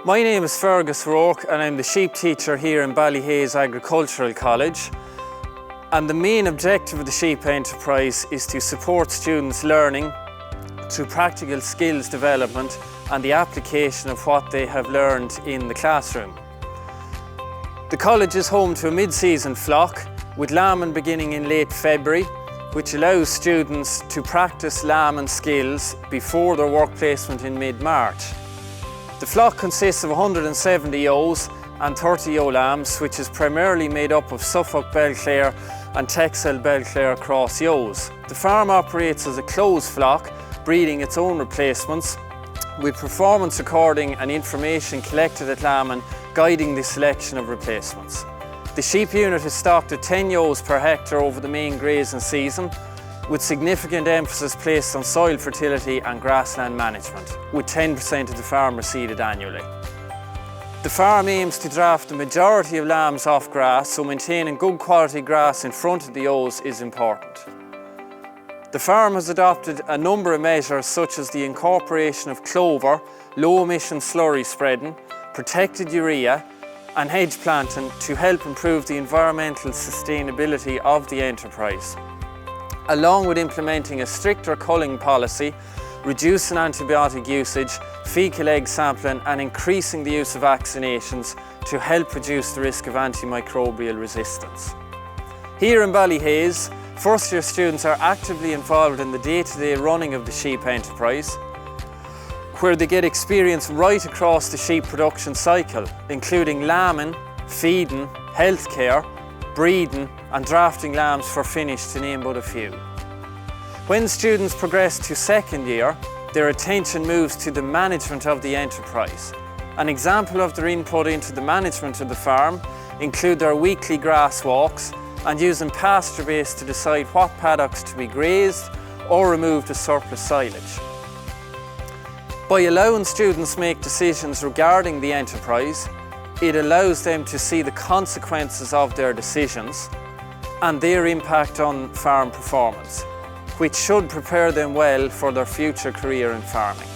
My name is Fergus O'Rourke and I'm the sheep teacher here in Ballyhaise Agricultural College. And the main objective of the sheep enterprise is to support students' learning through practical skills development and the application of what they have learned in the classroom. The college is home to a mid-season flock with lambing beginning in late February, which allows students to practice lambing skills before their work placement in mid-March. The flock consists of 170 ewes and 30 ewe lambs, which is primarily made up of Suffolk Belclare and Texel Belclare cross ewes. The farm operates as a closed flock, breeding its own replacements, with performance recording and information collected at lambing guiding the selection of replacements. The sheep unit is stocked at 10 ewes per hectare over the main grazing season, with significant emphasis placed on soil fertility and grassland management, with 10% of the farm reseeded annually. The farm aims to draft the majority of lambs off grass, so maintaining good quality grass in front of the ewes is important. The farm has adopted a number of measures such as the incorporation of clover, low emission slurry spreading, protected urea and hedge planting to help improve the environmental sustainability of the enterprise, along with implementing a stricter culling policy, reducing antibiotic usage, fecal egg sampling and increasing the use of vaccinations to help reduce the risk of antimicrobial resistance. Here in Ballyhaise, first year students are actively involved in the day-to-day running of the sheep enterprise, where they get experience right across the sheep production cycle, including lambing, feeding, healthcare, breeding and drafting lambs for finish, to name but a few. When students progress to second year, their attention moves to the management of the enterprise. An example of their input into the management of the farm include their weekly grass walks and using pasture base to decide what paddocks to be grazed or removed as surplus silage. By allowing students make decisions regarding the enterprise, it allows them to see the consequences of their decisions and their impact on farm performance, which should prepare them well for their future career in farming.